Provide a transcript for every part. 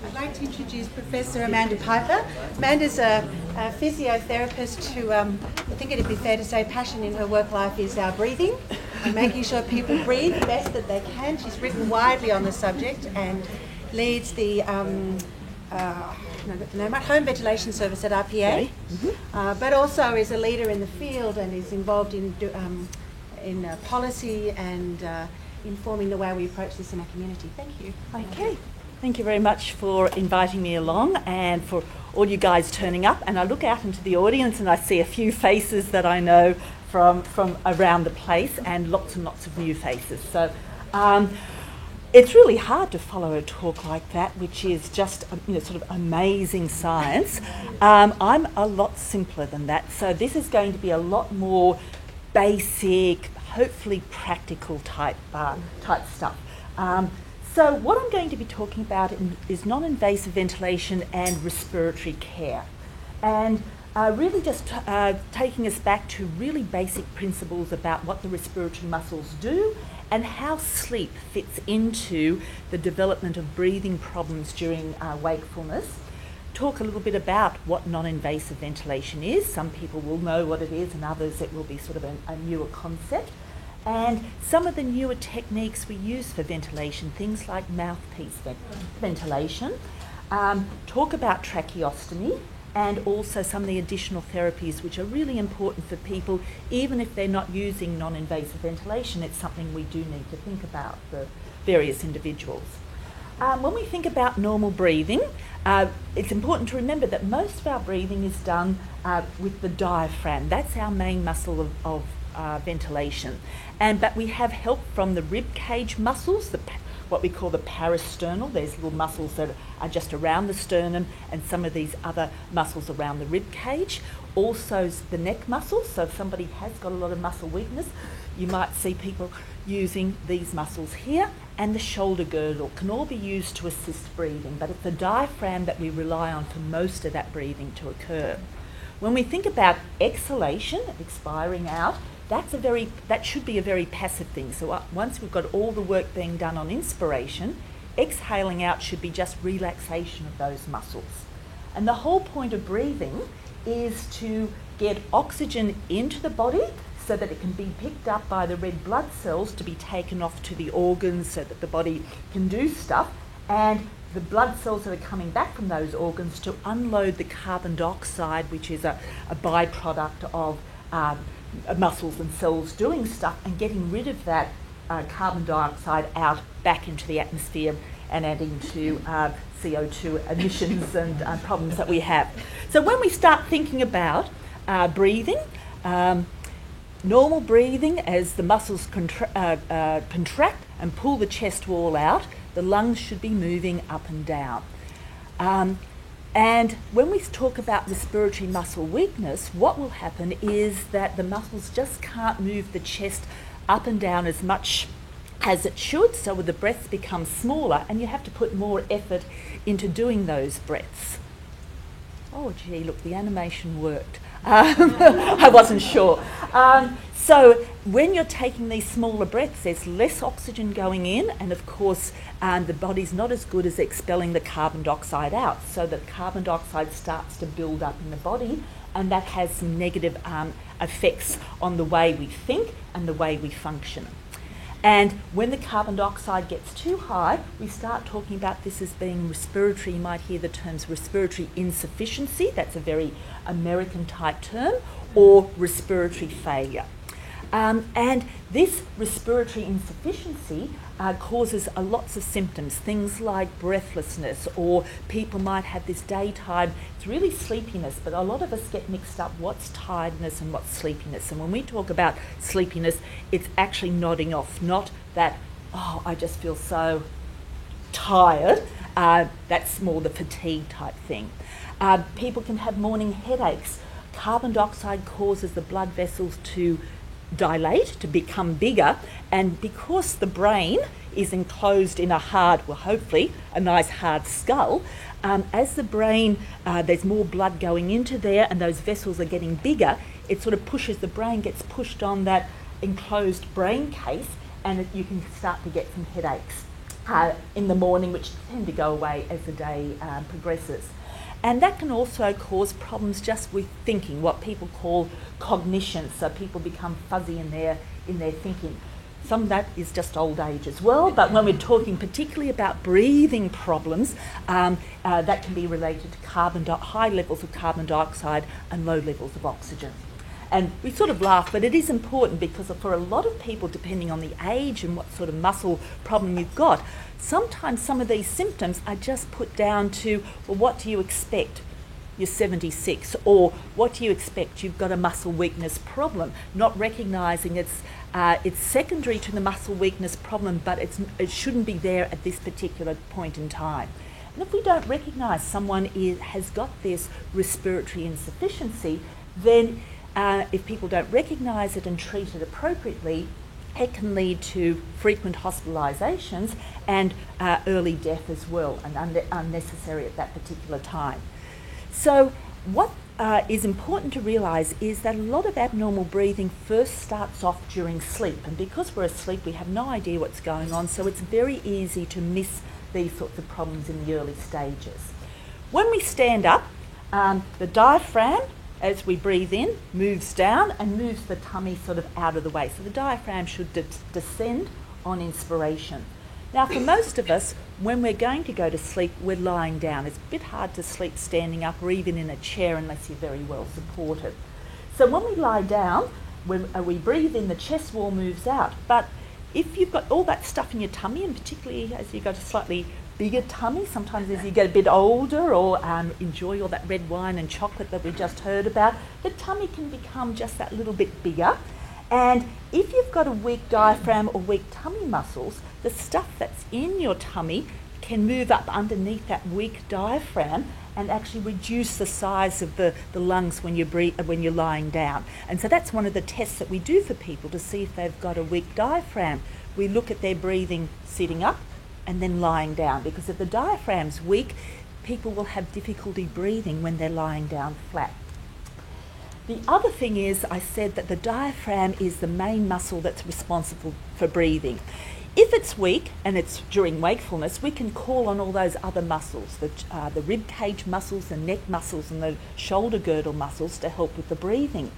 I'd like to introduce Professor Amanda Piper. Amanda's a physiotherapist who, I think it'd be fair to say, passion in her work life is our breathing and making sure people breathe the best that they can. She's written widely on the subject and leads the home ventilation service at RPA, but also is a leader in the field and is involved in policy and informing the way we approach this in our community. Thank you. Okay. Thank you very much for inviting me along and for all you guys turning up. And I look out into the audience and I see a few faces that I know from around the place and lots of new faces. So it's really hard to follow a talk like that, which is just sort of amazing science. I'm a lot simpler than that. So this is going to be a lot more basic, hopefully practical type stuff. So what I'm going to be talking about is non-invasive ventilation and respiratory care. And really just taking us back to really basic principles about what the respiratory muscles do and how sleep fits into the development of breathing problems during wakefulness. Talk a little bit about what non-invasive ventilation is. Some people will know what it is and others it will be sort of a newer concept. And some of the newer techniques we use for ventilation, things like mouthpiece ventilation, talk about tracheostomy, and also some of the additional therapies which are really important for people, even if they're not using non-invasive ventilation. It's something we do need to think about for various individuals. When we think about normal breathing, it's important to remember that most of our breathing is done with the diaphragm. That's our main muscle of ventilation. But we have help from the rib cage muscles, what we call the parasternal. There's little muscles that are just around the sternum and some of these other muscles around the rib cage. Also the neck muscles, so if somebody has got a lot of muscle weakness, you might see people using these muscles here, and the shoulder girdle can all be used to assist breathing, but it's the diaphragm that we rely on for most of that breathing to occur. When we think about exhalation, expiring out, that should be a very passive thing. So once we've got all the work being done on inspiration, exhaling out should be just relaxation of those muscles. And the whole point of breathing is to get oxygen into the body so that it can be picked up by the red blood cells to be taken off to the organs so that the body can do stuff, and the blood cells that are coming back from those organs to unload the carbon dioxide, which is a byproduct of muscles and cells doing stuff, and getting rid of that carbon dioxide out back into the atmosphere and adding to CO2 emissions and problems that we have. So when we start thinking about breathing, normal breathing, as the muscles contract and pull the chest wall out, the lungs should be moving up and down. And when we talk about respiratory muscle weakness, what will happen is that the muscles just can't move the chest up and down as much as it should, so the breaths become smaller and you have to put more effort into doing those breaths. Oh gee, look, the animation worked. I wasn't sure. So when you're taking these smaller breaths, there's less oxygen going in, and of course the body's not as good as expelling the carbon dioxide out, so that carbon dioxide starts to build up in the body, and that has some negative effects on the way we think and the way we function. And when the carbon dioxide gets too high, we start talking about this as being respiratory. You might hear the terms respiratory insufficiency, that's a very American type term, or respiratory failure. And this respiratory insufficiency causes lots of symptoms, things like breathlessness, or people might have this daytime, it's really sleepiness, but a lot of us get mixed up what's tiredness and what's sleepiness. And when we talk about sleepiness, it's actually nodding off, not that, oh, I just feel so tired. That's more the fatigue type thing. People can have morning headaches. Carbon dioxide causes the blood vessels to dilate, to become bigger, and because the brain is enclosed in a hard, well hopefully a nice hard skull, as the brain, there's more blood going into there and those vessels are getting bigger, it sort of pushes, the brain gets pushed on that enclosed brain case, and you can start to get some headaches. in the morning, which tend to go away as the day progresses. And that can also cause problems just with thinking, what people call cognition. So people become fuzzy in their thinking. Some of that is just old age as well, but when we're talking particularly about breathing problems, that can be related to high levels of carbon dioxide and low levels of oxygen. And we sort of laugh, but it is important because for a lot of people, depending on the age and what sort of muscle problem you've got, sometimes some of these symptoms are just put down to, well, what do you expect? You're 76, or what do you expect? You've got a muscle weakness problem, not recognising it's secondary to the muscle weakness problem, but it shouldn't be there at this particular point in time. And if we don't recognise someone has got this respiratory insufficiency, then if people don't recognise it and treat it appropriately, it can lead to frequent hospitalisations and early death as well, and unnecessary at that particular time. So what is important to realise is that a lot of abnormal breathing first starts off during sleep, and because we're asleep we have no idea what's going on, so it's very easy to miss these sorts of problems in the early stages. When we stand up, the diaphragm, as we breathe in, moves down and moves the tummy sort of out of the way. So the diaphragm should descend on inspiration. Now for most of us, when we're going to go to sleep, we're lying down. It's a bit hard to sleep standing up or even in a chair unless you're very well supported. So when we lie down, when we breathe in, the chest wall moves out. But if you've got all that stuff in your tummy, and particularly as you've got a slightly bigger tummy, sometimes as you get a bit older or enjoy all that red wine and chocolate that we just heard about, the tummy can become just that little bit bigger. And if you've got a weak diaphragm or weak tummy muscles, the stuff that's in your tummy can move up underneath that weak diaphragm and actually reduce the size of the lungs when you're lying down. And so that's one of the tests that we do for people to see if they've got a weak diaphragm. We look at their breathing sitting up and then lying down, because if the diaphragm's weak, people will have difficulty breathing when they're lying down flat. The other thing is, I said that the diaphragm is the main muscle that's responsible for breathing. If it's weak and it's during wakefulness, we can call on all those other muscles, the rib cage muscles, the neck muscles and the shoulder girdle muscles to help with the breathing.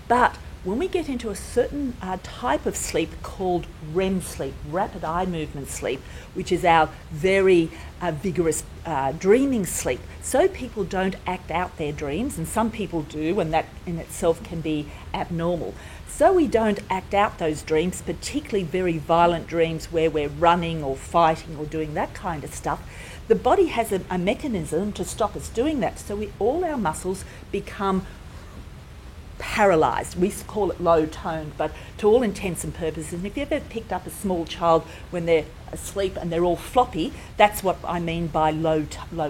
But when we get into a certain type of sleep called REM sleep, rapid eye movement sleep, which is our very vigorous dreaming sleep, so people don't act out their dreams, and some people do, and that in itself can be abnormal. So we don't act out those dreams, particularly very violent dreams where we're running or fighting or doing that kind of stuff. The body has a mechanism to stop us doing that, so all our muscles become paralysed. We call it low toned, but to all intents and purposes, and if you've ever picked up a small child when they're asleep and they're all floppy, that's what I mean by low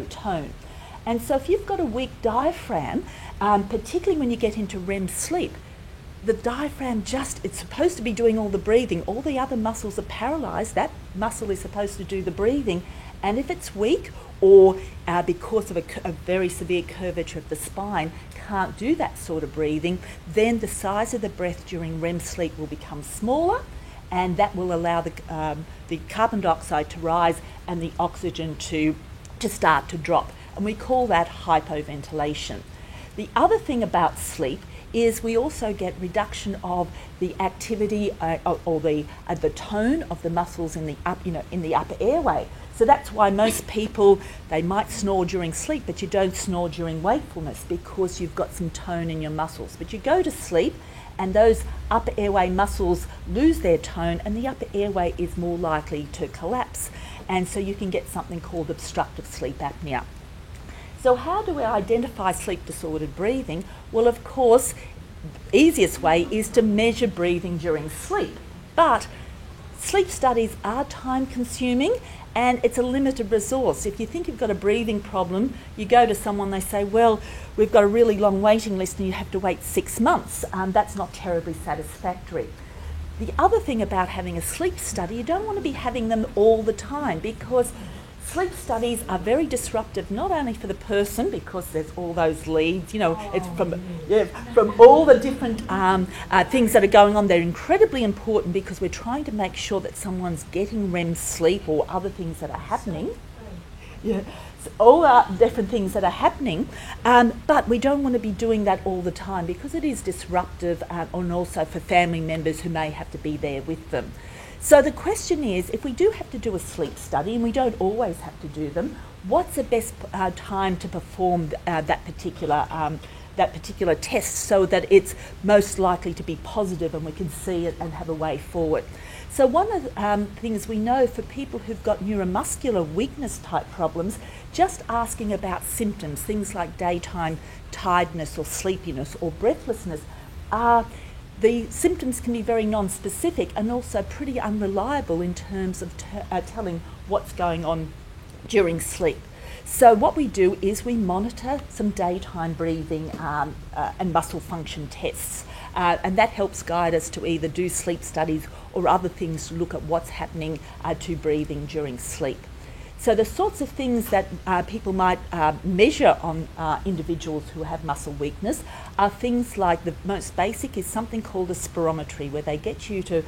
tone. And so if you've got a weak diaphragm, particularly when you get into REM sleep, the diaphragm it's supposed to be doing all the breathing. All the other muscles are paralysed. That muscle is supposed to do the breathing. And if it's weak, or because of a very severe curvature of the spine, can't do that sort of breathing, then the size of the breath during REM sleep will become smaller, and that will allow the carbon dioxide to rise and the oxygen to start to drop. And we call that hypoventilation. The other thing about sleep is we also get reduction of the activity or the tone of the muscles in the upper airway. So that's why most people, they might snore during sleep, but you don't snore during wakefulness because you've got some tone in your muscles. But you go to sleep and those upper airway muscles lose their tone, and the upper airway is more likely to collapse. And so you can get something called obstructive sleep apnea. So how do we identify sleep disordered breathing? Well, of course, the easiest way is to measure breathing during sleep. But sleep studies are time consuming and it's a limited resource. If you think you've got a breathing problem, you go to someone, they say, well, we've got a really long waiting list and you have to wait 6 months. That's not terribly satisfactory. The other thing about having a sleep study, you don't want to be having them all the time, because Sleep studies are very disruptive, not only for the person, because there's all those leads, it's from all the different things that are going on. They're incredibly important because we're trying to make sure that someone's getting REM sleep or other things that are happening. Yeah, so all different things that are happening, but we don't want to be doing that all the time because it is disruptive, and also for family members who may have to be there with them. So the question is, if we do have to do a sleep study, and we don't always have to do them, what's the best time to perform that particular test so that it's most likely to be positive and we can see it and have a way forward? So one of the things we know for people who've got neuromuscular weakness type problems, just asking about symptoms, things like daytime tiredness or sleepiness or breathlessness, the symptoms can be very non-specific and also pretty unreliable in terms of telling what's going on during sleep. So what we do is we monitor some daytime breathing and muscle function tests, and that helps guide us to either do sleep studies or other things to look at what's happening to breathing during sleep. So the sorts of things that people might measure on individuals who have muscle weakness are things like, the most basic is something called a spirometry, where they get you to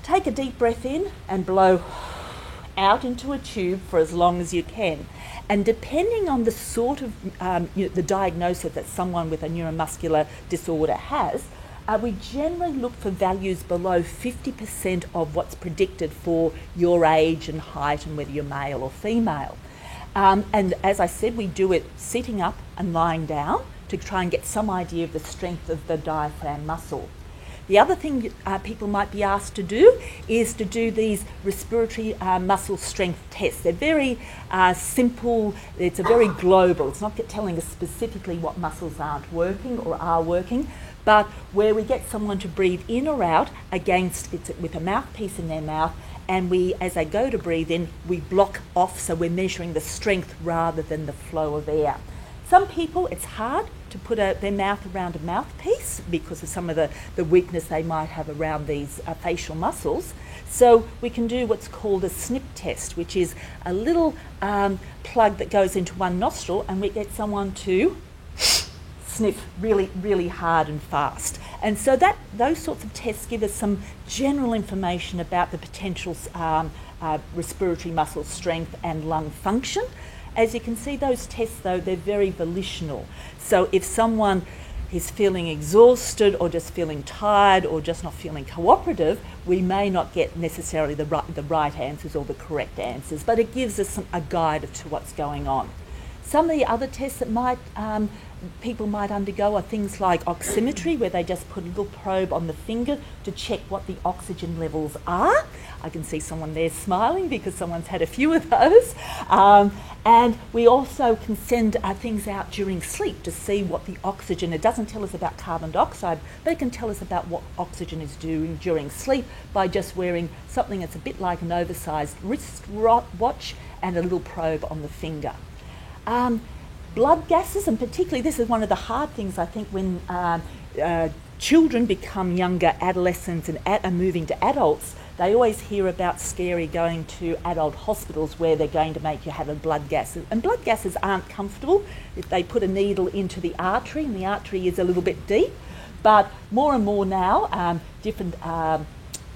take a deep breath in and blow out into a tube for as long as you can. And depending on the sort of the diagnosis that someone with a neuromuscular disorder has, we generally look for values below 50% of what's predicted for your age and height and whether you're male or female. And as I said, we do it sitting up and lying down to try and get some idea of the strength of the diaphragm muscle. The other thing people might be asked to do is to do these respiratory muscle strength tests. They're very simple, it's a very global, it's not telling us specifically what muscles aren't working or are working, but where we get someone to breathe in or out against it with a mouthpiece in their mouth, and we, as they go to breathe in, we block off, so we're measuring the strength rather than the flow of air. Some people, it's hard to put their mouth around a mouthpiece because of some of the weakness they might have around these facial muscles. So we can do what's called a snip test, which is a little plug that goes into one nostril, and we get someone to sniff really, really hard and fast. And so those sorts of tests give us some general information about the potential respiratory muscle strength and lung function. As you can see, those tests, though, they're very volitional. So if someone is feeling exhausted or just feeling tired or just not feeling cooperative, we may not get necessarily the right answers or the correct answers, but it gives us a guide to what's going on. Some of the other tests that people might undergo are things like oximetry, where they just put a little probe on the finger to check what the oxygen levels are. I can see someone there smiling because someone's had a few of those. And we also can send things out during sleep to see what the oxygen, it doesn't tell us about carbon dioxide, but it can tell us about what oxygen is doing during sleep by just wearing something that's a bit like an oversized wrist watch and a little probe on the finger. Blood gases, and particularly this is one of the hard things I think when children become younger, adolescents and are moving to adults, they always hear about scary going to adult hospitals where they're going to make you have a blood gas. And blood gases aren't comfortable if they put a needle into the artery, and the artery is a little bit deep. But more and more now, different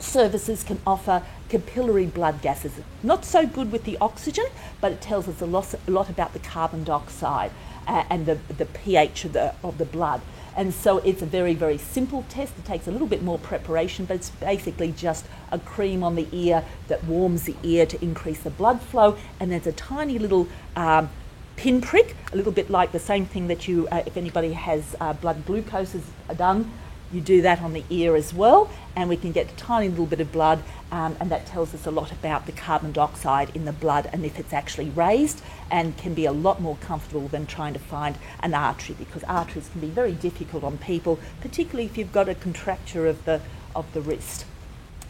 services can offer capillary blood gases. Not so good with the oxygen, but it tells us a lot about the carbon dioxide and the pH of the blood. And so it's a very, very simple test. It takes a little bit more preparation, but it's basically just a cream on the ear that warms the ear to increase the blood flow. And there's a tiny little pinprick, a little bit like the same thing that you, if anybody has blood glucose is done, you do that on the ear as well, and we can get a tiny little bit of blood, and that tells us a lot about the carbon dioxide in the blood and if it's actually raised, and can be a lot more comfortable than trying to find an artery, because arteries can be very difficult on people, particularly if you've got a contracture of the wrist.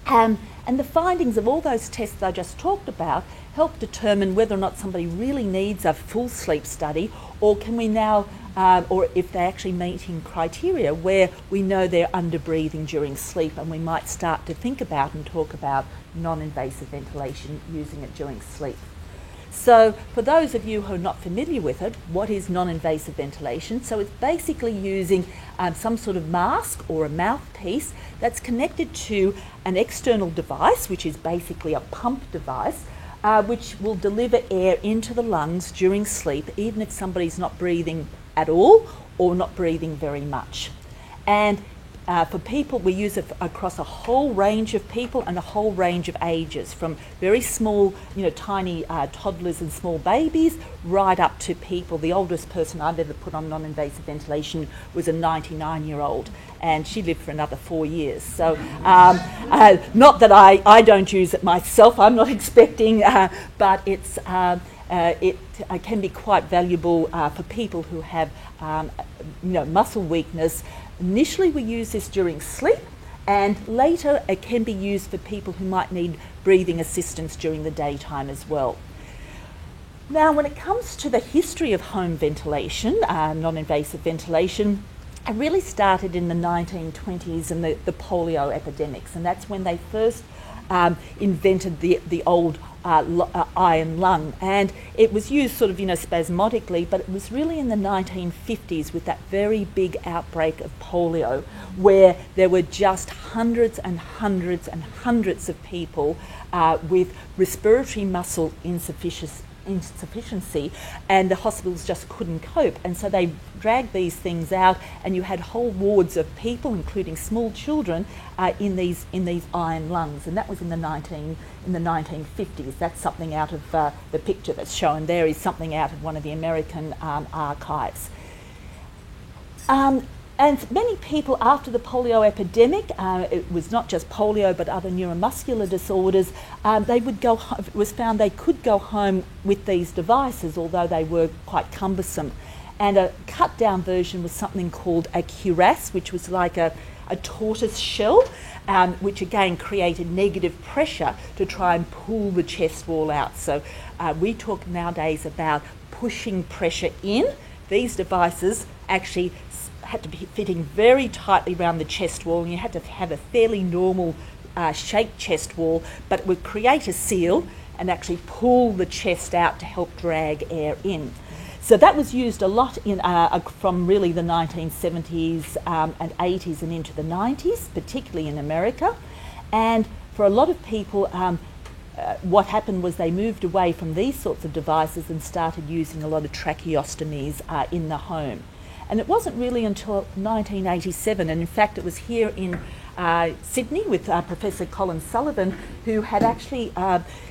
And the findings of all those tests I just talked about help determine whether or not somebody really needs a full sleep study, or can we now, or if they're actually meeting criteria where we know they're under breathing during sleep, and we might start to think about and talk about non-invasive ventilation, using it during sleep. So for those of you who are not familiar with it, what is non-invasive ventilation? So it's basically using some sort of mask or a mouthpiece that's connected to an external device, which is basically a pump device, which will deliver air into the lungs during sleep, even if somebody's not breathing at all or not breathing very much. And for people, we use it across a whole range of people and a whole range of ages, from very small, tiny toddlers and small babies, right up to people. The oldest person I've ever put on non-invasive ventilation was a 99-year-old, and she lived for another 4 years. So not that I don't use it myself, I'm not expecting, but it can be quite valuable for people who have muscle weakness. Initially we use this during sleep, and later it can be used for people who might need breathing assistance during the daytime as well. Now, when it comes to the history of home ventilation, non-invasive ventilation, it really started in the 1920s and the polio epidemics, and that's when they first invented the old iron lung, and it was used sort of spasmodically, but it was really in the 1950s with that very big outbreak of polio, where there were just hundreds and hundreds and hundreds of people with respiratory muscle insufficiency, and the hospitals just couldn't cope, and so they dragged these things out, and you had whole wards of people, including small children, in these iron lungs, and that was in the 1950s. That's something out of the picture that's shown there is something out of one of the American archives. And many people after the polio epidemic, it was not just polio but other neuromuscular disorders, it was found they could go home with these devices, although they were quite cumbersome. And a cut down version was something called a cuirass, which was like a tortoise shell, which again created negative pressure to try and pull the chest wall out. So we talk nowadays about pushing pressure in. These devices actually had to be fitting very tightly around the chest wall, and you had to have a fairly normal shaped chest wall, but it would create a seal and actually pull the chest out to help drag air in. So that was used a lot from really the 1970s and 80s and into the 90s, particularly in America. And for a lot of people, what happened was they moved away from these sorts of devices and started using a lot of tracheostomies in the home. And it wasn't really until 1987, and in fact it was here in Sydney with Professor Colin Sullivan, who had actually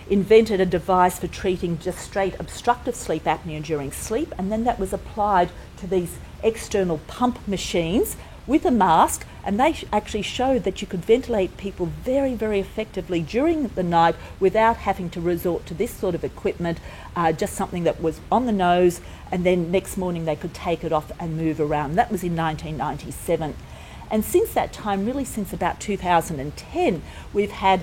invented a device for treating just straight obstructive sleep apnea during sleep, and then that was applied to these external pump machines with a mask, and they actually showed that you could ventilate people very, very effectively during the night without having to resort to this sort of equipment, just something that was on the nose, and then next morning they could take it off and move around. That was in 1997. And since that time, really since about 2010, we've had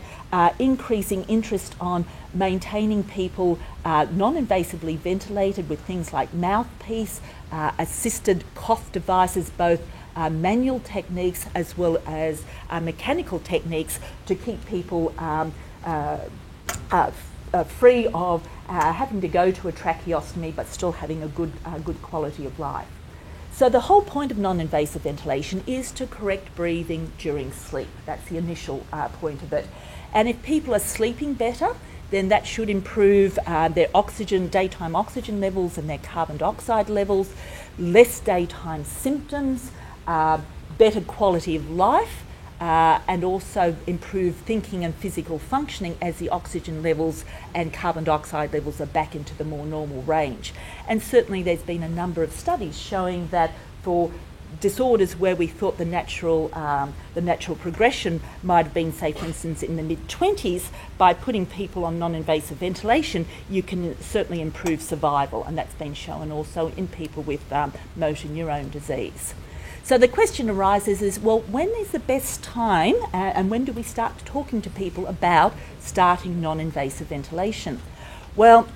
increasing interest on maintaining people non-invasively ventilated with things like mouthpiece, assisted cough devices, both manual techniques as well as mechanical techniques to keep people free of having to go to a tracheostomy but still having a good quality of life. So the whole point of non-invasive ventilation is to correct breathing during sleep. That's the initial point of it. And if people are sleeping better, then that should improve their daytime oxygen levels and their carbon dioxide levels, less daytime symptoms, better quality of life, and also improve thinking and physical functioning as the oxygen levels and carbon dioxide levels are back into the more normal range. And certainly there's been a number of studies showing that for disorders where we thought the natural progression might have been, say, for instance, in the mid-20s, by putting people on non-invasive ventilation, you can certainly improve survival, and that's been shown also in people with motor neurone disease. So the question arises is, well, when is the best time and when do we start talking to people about starting non-invasive ventilation? Well,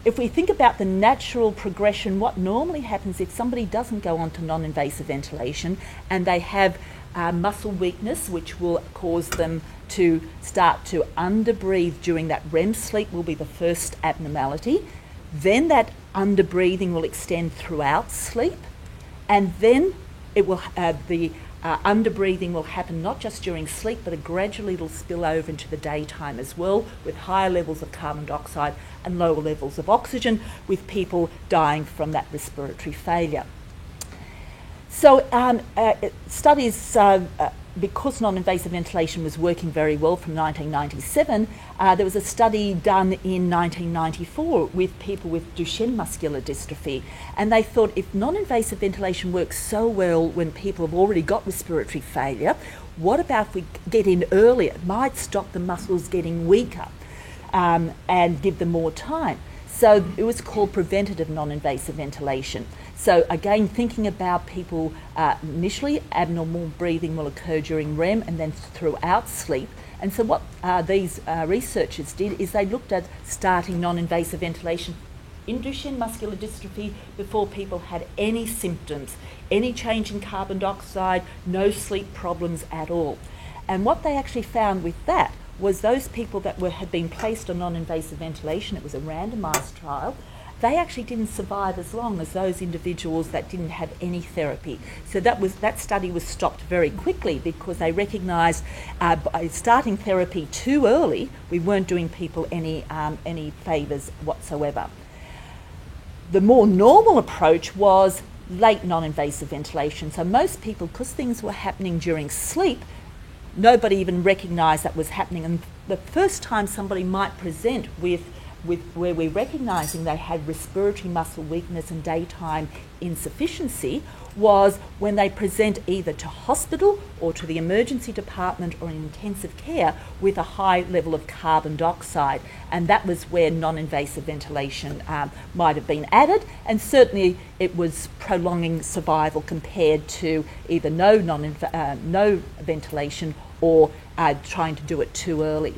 if we think about the natural progression, what normally happens if somebody doesn't go on to non-invasive ventilation and they have muscle weakness, which will cause them to start to underbreathe during that REM sleep will be the first abnormality. Then that underbreathing will extend throughout sleep, and then it will the underbreathing will happen not just during sleep, but gradually it'll spill over into the daytime as well, with higher levels of carbon dioxide and lower levels of oxygen, with people dying from that respiratory failure. So studies, because non-invasive ventilation was working very well from 1997, there was a study done in 1994 with people with Duchenne muscular dystrophy, and they thought if non-invasive ventilation works so well when people have already got respiratory failure, what about if we get in earlier? It might stop the muscles getting weaker and give them more time. So it was called preventative non-invasive ventilation. So again, thinking about people, initially abnormal breathing will occur during REM and then throughout sleep. And so what these researchers did is they looked at starting non-invasive ventilation in Duchenne muscular dystrophy before people had any symptoms, any change in carbon dioxide, no sleep problems at all. And what they actually found with that was those people that had been placed on non-invasive ventilation, it was a randomised trial, they actually didn't survive as long as those individuals that didn't have any therapy. So that study was stopped very quickly because they recognised by starting therapy too early, we weren't doing people any favours whatsoever. The more normal approach was late non-invasive ventilation. So most people, because things were happening during sleep, nobody even recognised that was happening. And the first time somebody might present with where we're recognising they had respiratory muscle weakness and daytime insufficiency was when they present either to hospital or to the emergency department or in intensive care with a high level of carbon dioxide. And that was where non-invasive ventilation might have been added, and certainly it was prolonging survival compared to either no ventilation or trying to do it too early.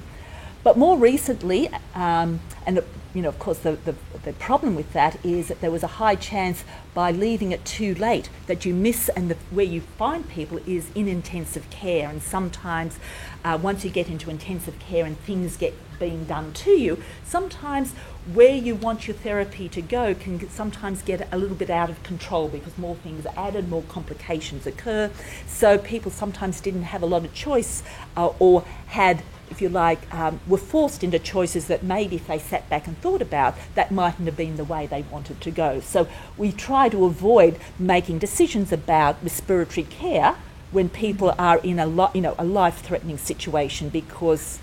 But more recently, of course, the problem with that is that there was a high chance by leaving it too late that you miss, and where you find people is in intensive care. And sometimes once you get into intensive care and things get being done to you, sometimes where you want your therapy to go can sometimes get a little bit out of control because more things are added, more complications occur. So people sometimes didn't have a lot of choice or had, if you like, were forced into choices that maybe if they sat back and thought about, that mightn't have been the way they wanted to go. So we try to avoid making decisions about respiratory care when people are in a life-threatening situation, because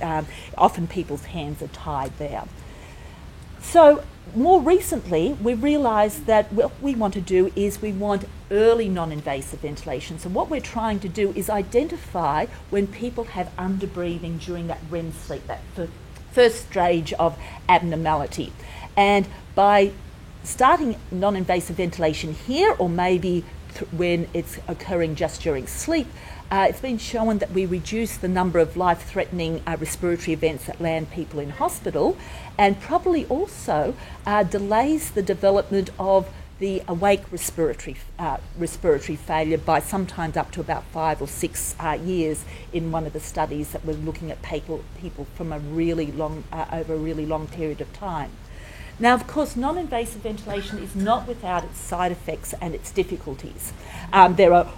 often people's hands are tied there. So more recently, we realised that what we want to do is we want early non-invasive ventilation. So what we're trying to do is identify when people have underbreathing during that REM sleep, that first stage of abnormality. And by starting non-invasive ventilation here, or maybe when it's occurring just during sleep, it's been shown that we reduce the number of life-threatening respiratory events that land people in hospital, and probably also delays the development of the awake respiratory failure by sometimes up to about 5 or 6 years in one of the studies that were looking at people from a really long, over a really long period of time. Now, of course, non-invasive ventilation is not without its side effects and its difficulties. There are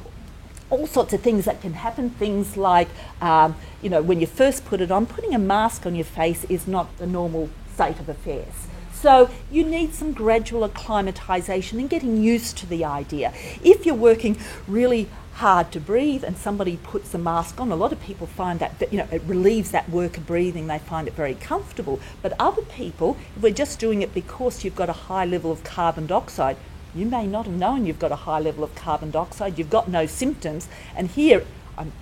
all sorts of things that can happen. Things like, when you first put it on, putting a mask on your face is not the normal state of affairs. So you need some gradual acclimatisation and getting used to the idea. If you're working really hard to breathe and somebody puts a mask on, a lot of people find that it relieves that work of breathing. They find it very comfortable. But other people, if we're just doing it because you've got a high level of carbon dioxide, you may not have known you've got a high level of carbon dioxide, you've got no symptoms, and here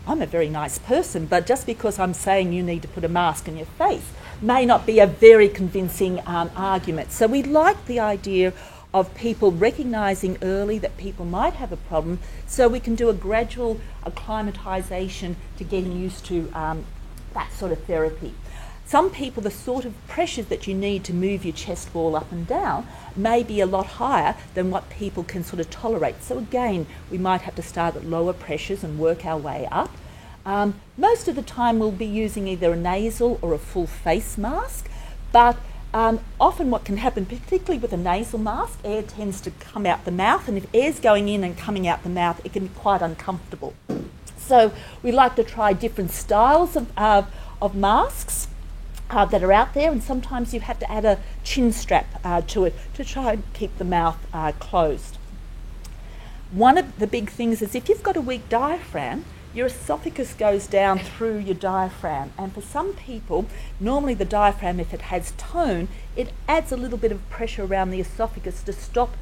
I'm a very nice person, but just because I'm saying you need to put a mask on your face may not be a very convincing argument. So we like the idea of people recognising early that people might have a problem, so we can do a gradual acclimatisation to getting used to that sort of therapy. Some people, the sort of pressures that you need to move your chest wall up and down may be a lot higher than what people can sort of tolerate. So again, we might have to start at lower pressures and work our way up. Most of the time we'll be using either a nasal or a full face mask, but often what can happen, particularly with a nasal mask, air tends to come out the mouth, and if air's going in and coming out the mouth, it can be quite uncomfortable. So we like to try different styles of masks that are out there, and sometimes you have to add a chin strap to it to try and keep the mouth closed. One of the big things is if you've got a weak diaphragm, your esophagus goes down through your diaphragm, and for some people, normally the diaphragm, if it has tone, it adds a little bit of pressure around the esophagus to stop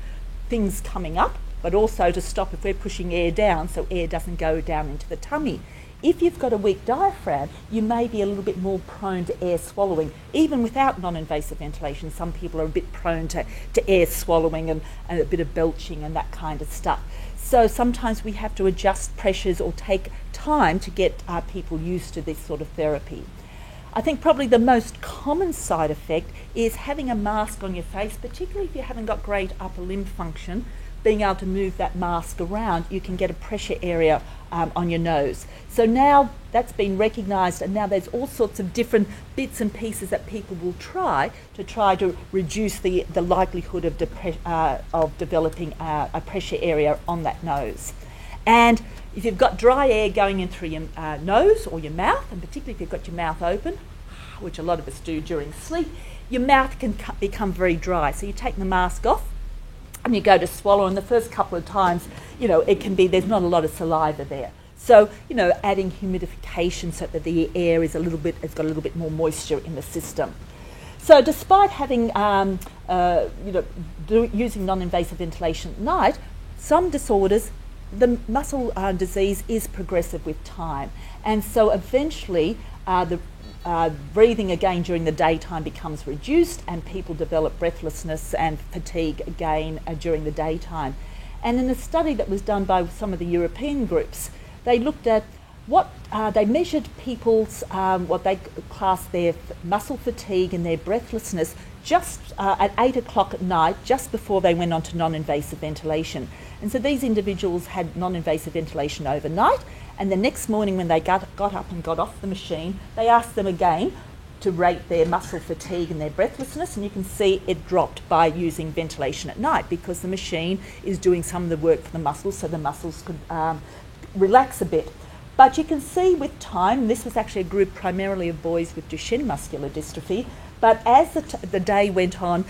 things coming up, but also to stop if we're pushing air down so air doesn't go down into the tummy. If you've got a weak diaphragm, you may be a little bit more prone to air swallowing. Even without non-invasive ventilation, some people are a bit prone to air swallowing and a bit of belching and that kind of stuff. So sometimes we have to adjust pressures or take time to get people used to this sort of therapy. I think probably the most common side effect is having a mask on your face, particularly if you haven't got great upper limb function. Being able to move that mask around, you can get a pressure area on your nose. So now that's been recognised, and now there's all sorts of different bits and pieces that people will try to reduce the likelihood of developing a pressure area on that nose. And if you've got dry air going in through your nose or your mouth, and particularly if you've got your mouth open, which a lot of us do during sleep, your mouth can become very dry. So you take the mask off, and you go to swallow, and the first couple of times, it can be, there's not a lot of saliva there. So, adding humidification so that the air is it's got a little bit more moisture in the system. So despite having, using non-invasive ventilation at night, some disorders, the muscle disease is progressive with time. And so eventually the breathing again during the daytime becomes reduced, and people develop breathlessness and fatigue again during the daytime. And in a study that was done by some of the European groups, they looked at they measured people's what they classed their muscle fatigue and their breathlessness just at 8 o'clock at night, just before they went on to non-invasive ventilation. And so these individuals had non-invasive ventilation overnight, and the next morning when they got up and got off the machine, they asked them again to rate their muscle fatigue and their breathlessness, and you can see it dropped by using ventilation at night, because the machine is doing some of the work for the muscles, so the muscles could relax a bit. But you can see with time, this was actually a group primarily of boys with Duchenne muscular dystrophy, but as the day went on,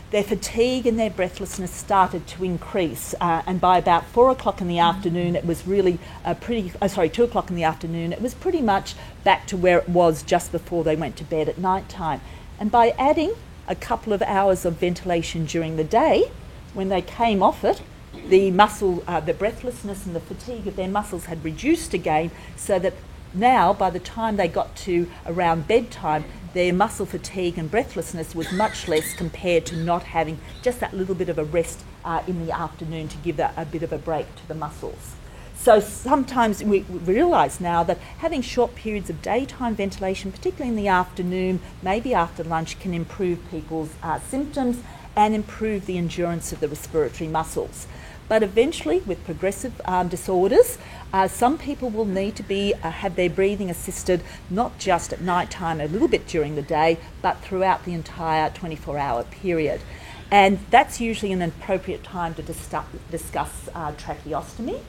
their fatigue and their breathlessness started to increase, and by about 4 o'clock in the afternoon, it was really 2 o'clock in the afternoon, it was pretty much back to where it was just before they went to bed at night time. And by adding a couple of hours of ventilation during the day, when they came off it, the breathlessness and the fatigue of their muscles had reduced again, so that now by the time they got to around bedtime, their muscle fatigue and breathlessness was much less compared to not having just that little bit of a rest in the afternoon to give that a bit of a break to the muscles. So sometimes we realise now that having short periods of daytime ventilation, particularly in the afternoon, maybe after lunch, can improve people's symptoms and improve the endurance of the respiratory muscles. But eventually, with progressive disorders, some people will need to have their breathing assisted not just at night time, a little bit during the day, but throughout the entire 24-hour period. And that's usually an appropriate time to discuss tracheostomy.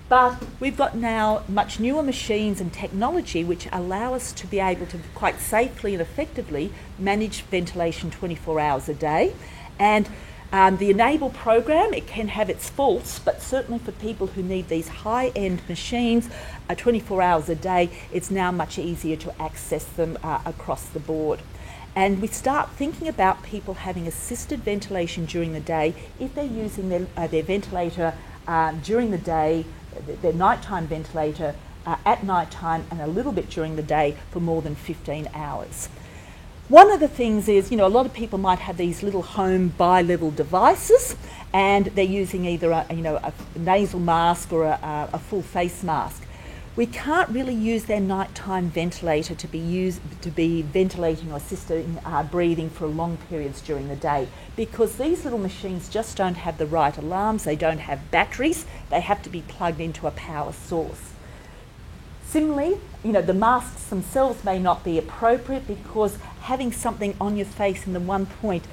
But we've got now much newer machines and technology which allow us to be able to quite safely and effectively manage ventilation 24 hours a day. And the Enable program, it can have its faults, but certainly for people who need these high-end machines 24 hours a day, it's now much easier to access them across the board. And we start thinking about people having assisted ventilation during the day if they're using their ventilator during the day, their nighttime ventilator at nighttime, and a little bit during the day for more than 15 hours. One of the things is, a lot of people might have these little home bi-level devices, and they're using either a nasal mask or a full face mask. We can't really use their nighttime ventilator to be ventilating or assisting breathing for long periods during the day, because these little machines just don't have the right alarms, they don't have batteries, they have to be plugged into a power source. Similarly, the masks themselves may not be appropriate because having something on your face in the one point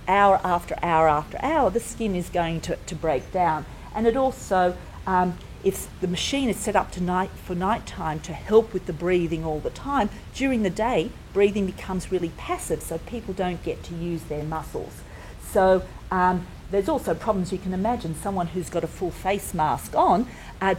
hour after hour after hour, the skin is going to break down. And it also, if the machine is set up for nighttime to help with the breathing all the time, during the day, breathing becomes really passive, so people don't get to use their muscles. So there's also problems you can imagine. Someone who's got a full face mask on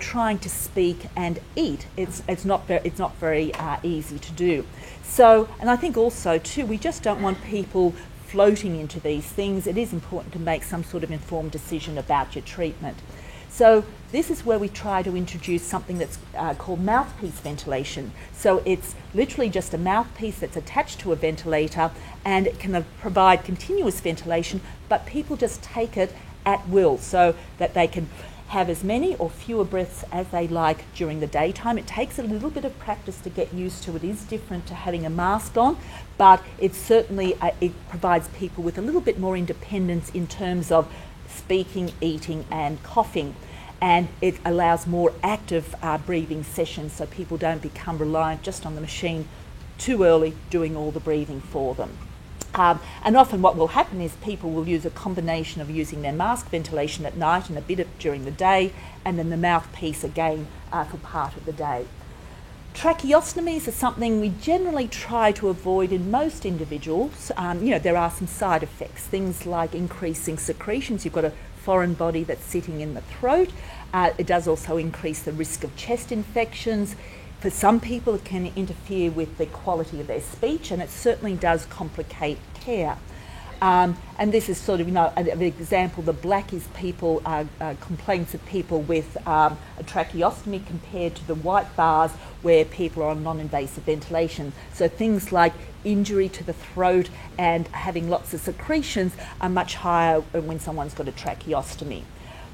trying to speak and eat. It's not very easy to do. So, and I think also too, we just don't want people floating into these things. It is important to make some sort of informed decision about your treatment. So this is where we try to introduce something that's called mouthpiece ventilation. So it's literally just a mouthpiece that's attached to a ventilator, and it can provide continuous ventilation, but people just take it at will so that they can have as many or fewer breaths as they like during the daytime. It takes a little bit of practice to get used to. It is different to having a mask on, but it certainly it provides people with a little bit more independence in terms of speaking, eating and coughing. And it allows more active breathing sessions so people don't become reliant just on the machine too early doing all the breathing for them. And often what will happen is people will use a combination of using their mask ventilation at night and a bit during the day, and then the mouthpiece again for part of the day. Tracheostomies are something we generally try to avoid in most individuals. There are some side effects, things like increasing secretions. You've got a foreign body that's sitting in the throat. It does also increase the risk of chest infections. For some people, it can interfere with the quality of their speech, and it certainly does complicate care. And this is sort of, an example. The black is people, complaints of people with a tracheostomy compared to the white bars where people are on non-invasive ventilation. So things like injury to the throat and having lots of secretions are much higher when someone's got a tracheostomy.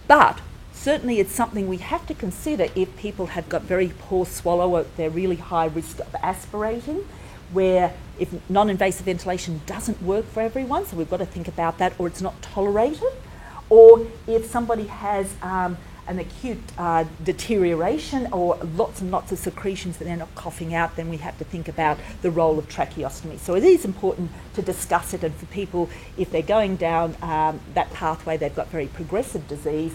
But certainly it's something we have to consider if people have got very poor swallow or they're really high risk of aspirating, where if non-invasive ventilation doesn't work for everyone, so we've got to think about that, or it's not tolerated, or if somebody has an acute deterioration or lots and lots of secretions that they're not coughing out, then we have to think about the role of tracheostomy. So it is important to discuss it, and for people, if they're going down that pathway, they've got very progressive disease,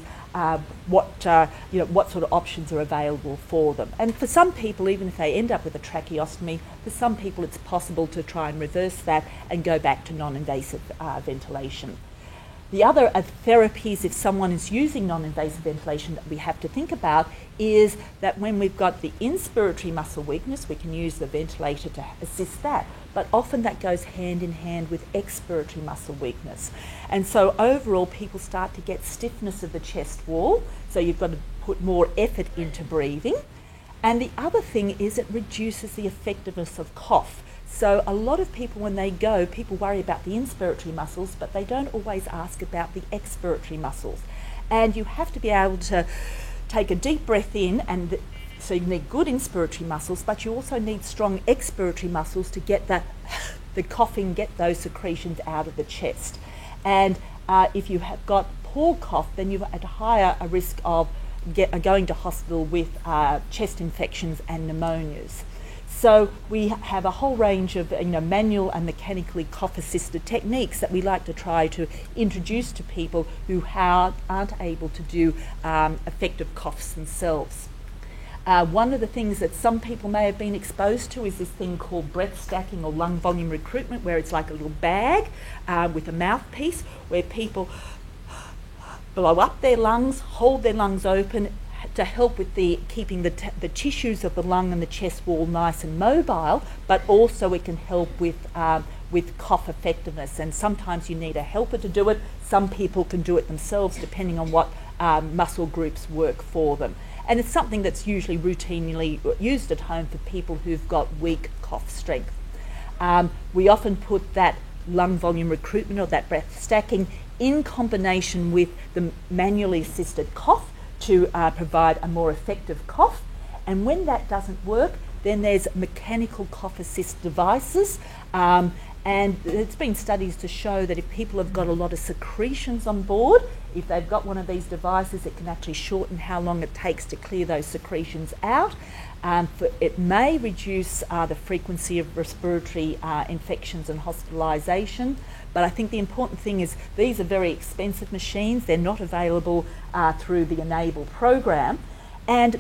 what sort of options are available for them. And for some people, even if they end up with a tracheostomy, for some people it's possible to try and reverse that and go back to non-invasive ventilation. The other therapies, if someone is using non-invasive ventilation, that we have to think about is that when we've got the inspiratory muscle weakness, we can use the ventilator to assist that. But often that goes hand in hand with expiratory muscle weakness. And so overall, people start to get stiffness of the chest wall. So you've got to put more effort into breathing. And the other thing is it reduces the effectiveness of cough. So a lot of people, when they go, people worry about the inspiratory muscles, but they don't always ask about the expiratory muscles. And you have to be able to take a deep breath in, and so you need good inspiratory muscles, but you also need strong expiratory muscles to get the coughing, get those secretions out of the chest. And if you have got poor cough, then you're at a higher risk of going to hospital with chest infections and pneumonias. So we have a whole range of manual and mechanically cough-assisted techniques that we like to try to introduce to people who aren't able to do effective coughs themselves. One of the things that some people may have been exposed to is this thing called breath stacking or lung volume recruitment, where it's like a little bag with a mouthpiece where people blow up their lungs, hold their lungs open, to help with keeping the tissues of the lung and the chest wall nice and mobile, but also it can help with cough effectiveness. And sometimes you need a helper to do it. Some people can do it themselves, depending on what muscle groups work for them. And it's something that's usually routinely used at home for people who've got weak cough strength. We often put that lung volume recruitment or that breath stacking in combination with the manually assisted cough to provide a more effective cough. And when that doesn't work, then there's mechanical cough assist devices, And there's been studies to show that if people have got a lot of secretions on board, if they've got one of these devices, it can actually shorten how long it takes to clear those secretions out. It may reduce the frequency of respiratory infections and hospitalisation. But I think the important thing is these are very expensive machines. They're not available through the Enable program. And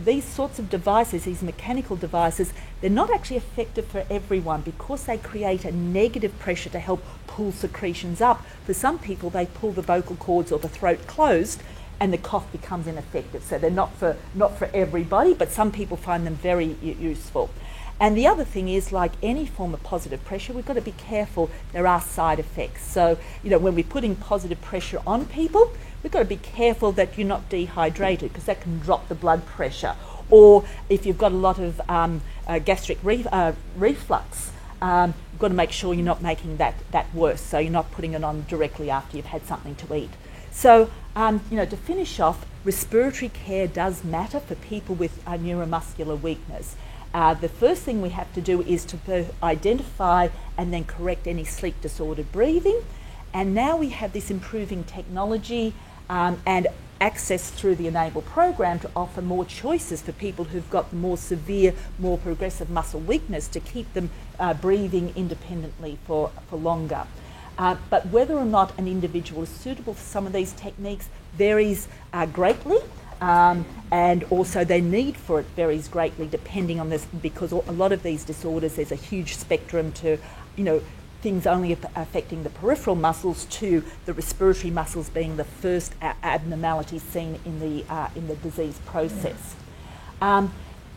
these sorts of devices, these mechanical devices, they're not actually effective for everyone because they create a negative pressure to help pull secretions up. For some people, they pull the vocal cords or the throat closed and the cough becomes ineffective. So they're not for everybody, but some people find them very useful. And the other thing is, like any form of positive pressure, we've got to be careful. There are side effects. So, when we're putting positive pressure on people, we've got to be careful that you're not dehydrated because that can drop the blood pressure. Or if you've got a lot of gastric reflux, you've got to make sure you're not making that worse. So you're not putting it on directly after you've had something to eat. So, to finish off, respiratory care does matter for people with neuromuscular weakness. The first thing we have to do is to identify and then correct any sleep disordered breathing. And now we have this improving technology and access through the Enable program to offer more choices for people who've got more severe, more progressive muscle weakness to keep them breathing independently for longer. But whether or not an individual is suitable for some of these techniques varies greatly. And also their need for it varies greatly depending on this, because a lot of these disorders, there's a huge spectrum to, things only affecting the peripheral muscles to the respiratory muscles being the first abnormality seen in the disease process.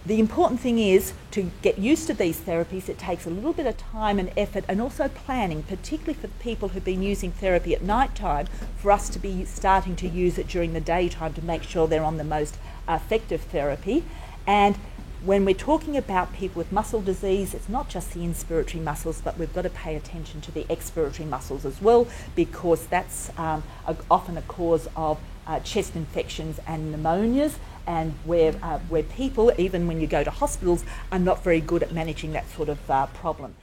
The important thing is to get used to these therapies. It takes a little bit of time and effort and also planning, particularly for people who've been using therapy at night time, for us to be starting to use it during the daytime to make sure they're on the most effective therapy. And when we're talking about people with muscle disease, it's not just the inspiratory muscles, but we've got to pay attention to the expiratory muscles as well, because that's often a cause of chest infections and pneumonias, and where people, even when you go to hospitals, are not very good at managing that sort of problem.